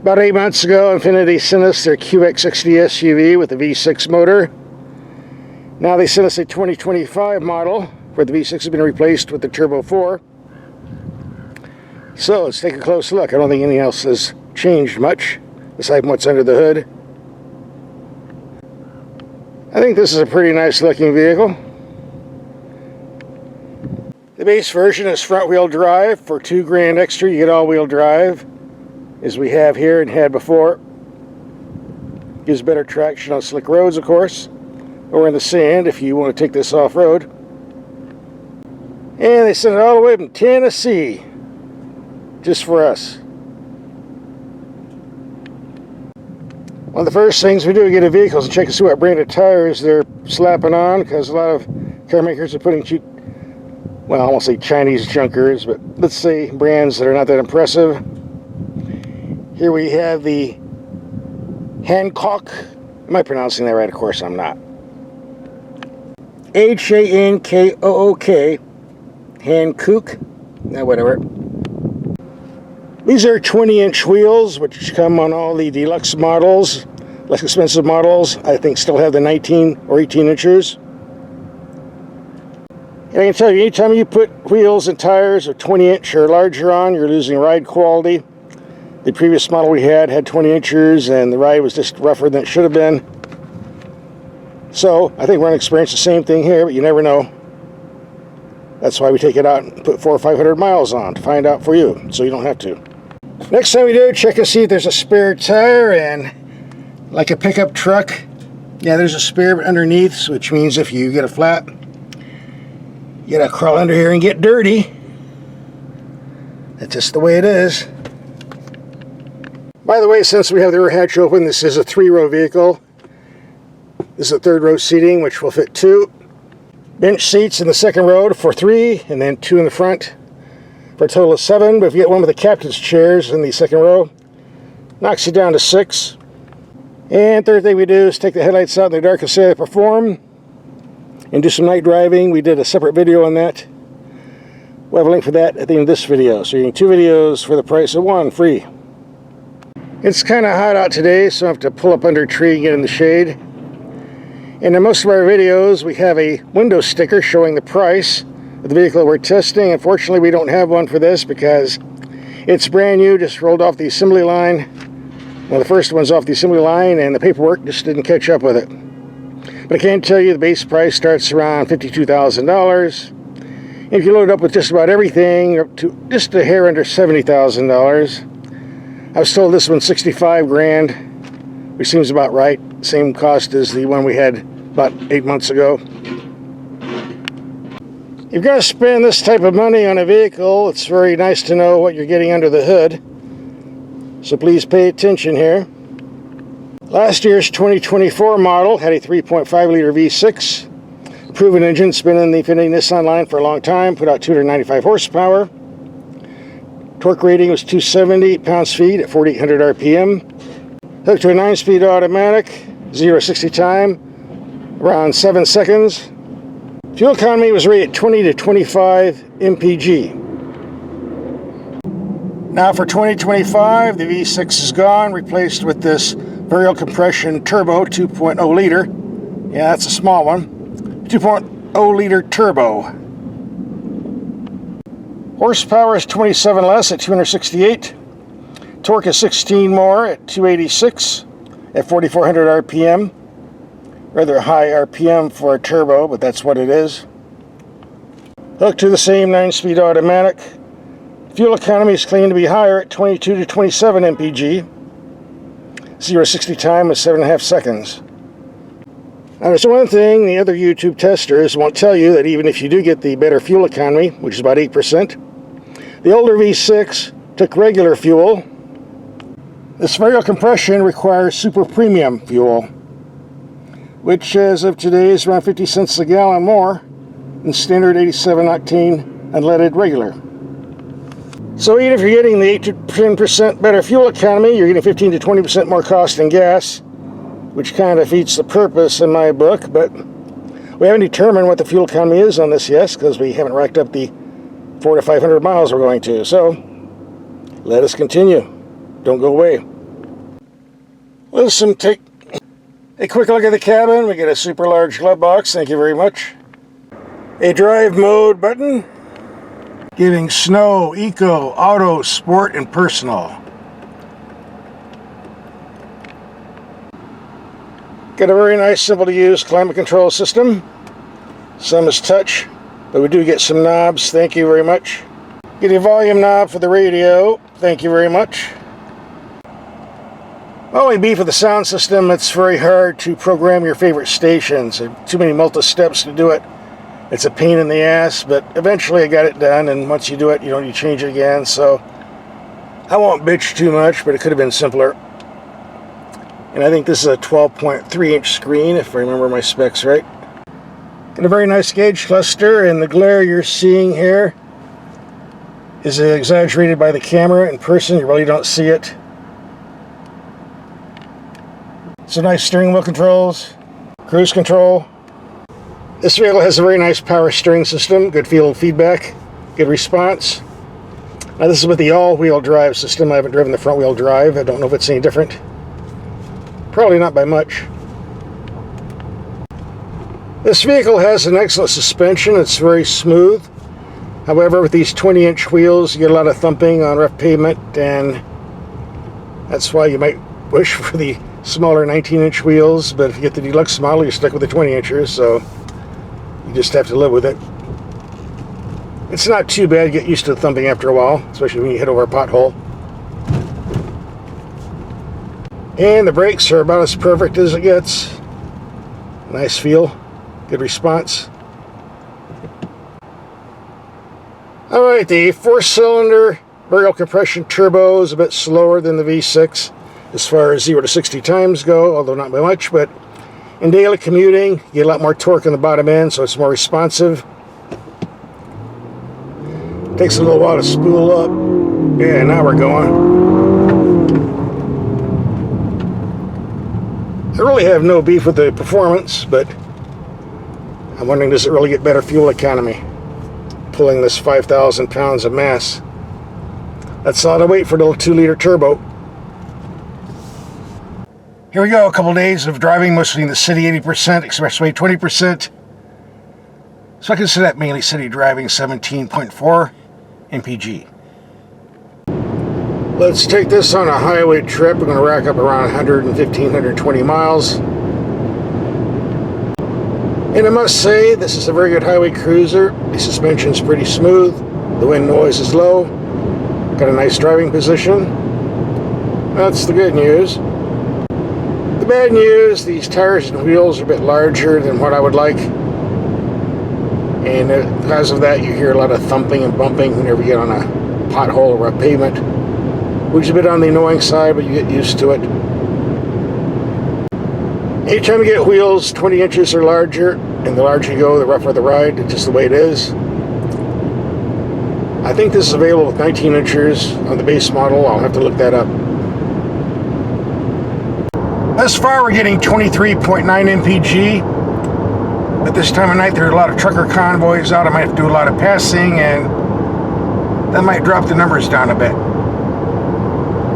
About 8 months ago, Infiniti sent us their QX60 SUV with the V6 motor. Now they sent us a 2025 model where the V6 has been replaced with the Turbo 4. So let's take a close look. I don't think anything else has changed much aside from what's under the hood. I think this is a pretty nice looking vehicle. The base version is front wheel drive. For $2,000 extra you get all wheel drive, as we have here and had before. Gives better traction on slick roads, of course, or in the sand if you want to take this off-road. And they sent it all the way from Tennessee just for us. One of the first things we do to get a vehicle is check and see what brand of tires they're slapping on, because a lot of car makers are putting cheap, well, I won't say Chinese junkers, but let's say brands that are not that impressive. Here we have the Hankook. Am I pronouncing that right? Of course I'm not. Hankook. Hankook. Nah, whatever. These are 20-inch wheels, which come on all the deluxe models. Less expensive models, I think, still have the 19 or 18 inches. And I can tell you, anytime you put wheels and tires of 20-inch or larger on, you're losing ride quality. The previous model we had 20 inches, and the ride was just rougher than it should have been. So I think we're going to experience the same thing here, but you never know. That's why we take it out and put 400 or 500 miles on to find out for you, so you don't have to. Next time we do, check and see if there's a spare tire, and like a pickup truck, yeah, there's a spare underneath, which means if you get a flat, you gotta crawl under here and get dirty. That's just the way it is. By the way, since we have the rear hatch open, this is a 3-row vehicle. This is a 3rd row seating, which will fit 2. Bench seats in the 2nd row for 3, and then 2 in the front for a total of 7. But if you get one with the captain's chairs in the 2nd row, knocks you down to 6. And third thing we do is take the headlights out in the dark and see how they perform, and do some night driving. We did a separate video on that. We'll have a link for that at the end of this video. So you're getting 2 videos for the price of 1 free. It's kind of hot out today, so I have to pull up under a tree and get in the shade. And in most of our videos, we have a window sticker showing the price of the vehicle we're testing. Unfortunately, we don't have one for this because it's brand new, just rolled off the assembly line. Well, the first one's off the assembly line, and the paperwork just didn't catch up with it. But I can tell you the base price starts around $52,000. And if you load it up with just about everything, up to just a hair under $70,000. I was told this one's $65,000, which seems about right. Same cost as the one we had about 8 months ago. If you're going to spend this type of money on a vehicle, it's very nice to know what you're getting under the hood. So please pay attention here. Last year's 2024 model had a 3.5-liter V6. Proven engine, it's been in the Infiniti Nissan line for a long time, put out 295 horsepower. Torque rating was 270 pounds-feet at 4,800 RPM. Hooked to a 9-speed automatic, 0 to 60 time, around 7 seconds. Fuel economy was rated 20 to 25 mpg. Now for 2025, the V6 is gone, replaced with this variable compression turbo 2.0 liter. Yeah, that's a small one. 2.0 liter turbo. Horsepower is 27 less at 268. Torque is 16 more at 286 at 4,400 RPM. Rather high RPM for a turbo, but that's what it is. Hooked to the same 9-speed automatic. Fuel economy is claimed to be higher at 22 to 27 mpg. 0 to 60 time is 7.5 seconds. Now there's one thing the other YouTube testers won't tell you, that even if you do get the better fuel economy, which is about 8%, the older V6 took regular fuel. This variable compression requires super premium fuel, which as of today is around 50 cents a gallon more than standard 87 octane unleaded regular. So even if you're getting the 8 to 10% better fuel economy, you're getting 15 to 20% more cost in gas, which kind of defeats the purpose in my book. But we haven't determined what the fuel economy is on this yet, because we haven't racked up the 400 to 500 miles we're going to. So let us continue. Don't go away. Let's take a quick look at the cabin. We get a super large glove box. Thank you very much. A drive mode button, giving snow, eco, auto, sport, and personal. Got a very nice, simple to use climate control system. Some is touch, but we do get some knobs. Thank you very much. Get a volume knob for the radio. Thank you very much. Only beef with the sound system, it's very hard to program your favorite stations. Too many multi-steps to do it. It's a pain in the ass, but eventually I got it done, and once you do it, you don't need to change it again, so I won't bitch too much, but it could have been simpler. And I think this is a 12.3-inch screen, if I remember my specs right. Got a very nice gauge cluster, and the glare you're seeing here is exaggerated by the camera. In person, you really don't see it. Some nice steering wheel controls, cruise control. This vehicle has a very nice power steering system, good feel feedback, good response. Now this is with the all-wheel drive system. I haven't driven the front-wheel drive. I don't know if it's any different. Probably not by much. This vehicle has an excellent suspension. It's very smooth. However, with these 20-inch wheels, you get a lot of thumping on rough pavement, and that's why you might wish for the smaller 19-inch wheels, but if you get the deluxe model, you're stuck with the 20-inchers, so you just have to live with it. It's not too bad. You get used to the thumping after a while, especially when you hit over a pothole. And the brakes are about as perfect as it gets. Nice feel, good response. Alright, the 4-cylinder variable compression turbo is a bit slower than the V6 as far as 0 to 60 times go, although not by much, but in daily commuting, you get a lot more torque on the bottom end, so it's more responsive. Takes a little while to spool up. Yeah, now we're going. I really have no beef with the performance, but I'm wondering, does it really get better fuel economy pulling this 5,000 pounds of mass? That's a lot of weight for a little 2-liter turbo. Here we go, a couple days of driving, mostly in the city, 80%, expressway 20%. So I consider that mainly city driving, 17.4 mpg. Let's take this on a highway trip. We're going to rack up around 115, 120 miles. And I must say, this is a very good highway cruiser. The suspension's pretty smooth. The wind noise is low. Got a nice driving position. That's the good news. The bad news, these tires and wheels are a bit larger than what I would like. And because of that, you hear a lot of thumping and bumping whenever you get on a pothole or a pavement, which is a bit on the annoying side, but you get used to it. Anytime you get wheels 20 inches or larger, and the larger you go, the rougher the ride. It's just the way it is. I think this is available with 19 inches on the base model. I'll have to look that up. Thus far, we're getting 23.9 mpg. At this time of night, there are a lot of trucker convoys out. I might have to do a lot of passing, and that might drop the numbers down a bit.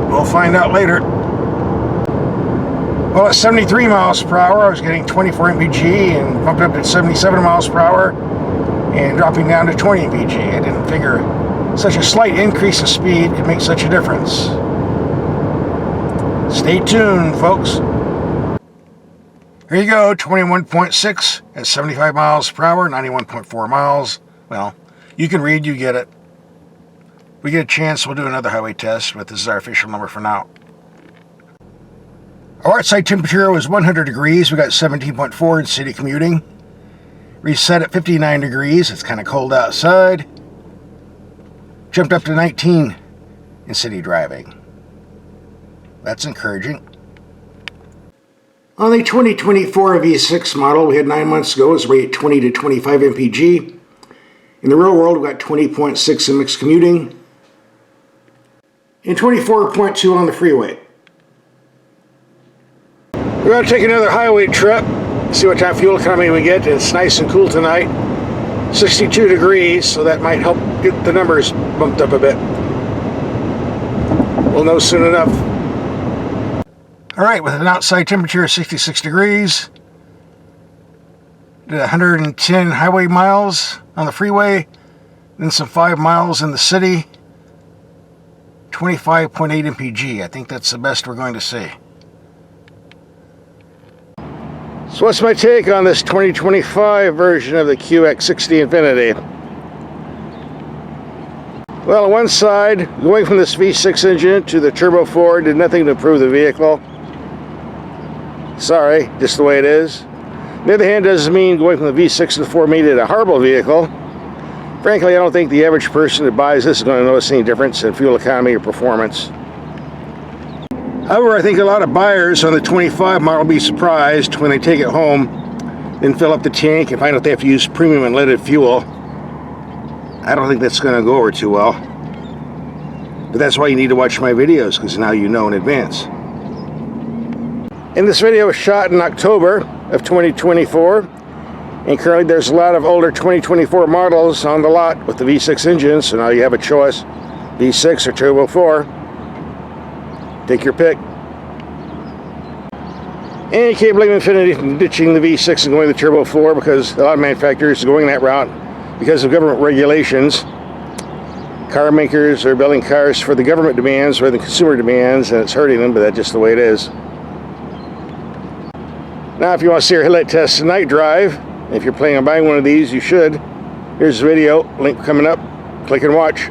We'll find out later. Well, at 73 miles per hour, I was getting 24 mpg, and bumped up to 77 miles per hour, and dropping down to 20 mpg. I didn't figure such a slight increase of speed could make such a difference. Stay tuned, folks. Here you go, 21.6 at 75 miles per hour, 91.4 miles. Well, you can read, you get it. If we get a chance, we'll do another highway test, but this is our official number for now. Our outside temperature was 100 degrees. We got 17.4 in city commuting. Reset at 59 degrees. It's kind of cold outside. Jumped up to 19 in city driving. That's encouraging. On the 2024 V6 model, we had 9 months ago, it was rated 20 to 25 mpg. In the real world, we got 20.6 in mixed commuting and 24.2 on the freeway. We're going to take another highway trip, see what kind of fuel economy we get. It's nice and cool tonight, 62 degrees, so that might help get the numbers bumped up a bit. We'll know soon enough. Alright, with an outside temperature of 66 degrees, did 110 highway miles on the freeway, then some 5 miles in the city, 25.8 mpg. I think that's the best we're going to see. So what's my take on this 2025 version of the QX60 Infiniti? Well, on one side, going from this V6 engine to the Turbo 4 did nothing to improve the vehicle. Sorry, just the way it is. On the other hand, doesn't mean going from the V6 to the 4 made it a horrible vehicle. Frankly, I don't think the average person that buys this is going to notice any difference in fuel economy or performance. However, I think a lot of buyers on the 25 model will be surprised when they take it home, then fill up the tank and find out they have to use premium unleaded fuel. I don't think that's going to go over too well. But that's why you need to watch my videos, because now you know in advance. And this video was shot in October of 2024. And currently there's a lot of older 2024 models on the lot with the V6 engine, so now you have a choice, V6 or Turbo 4. Take your pick. And you can't blame Infiniti for ditching the V6 and going to the Turbo 4, because a lot of manufacturers are going that route because of government regulations. Car makers are building cars for the government demands rather than consumer demands, and it's hurting them, but that's just the way it is. Now, if you want to see our headlight test and night drive, if you're planning on buying one of these, you should. Here's the video, link coming up. Click and watch.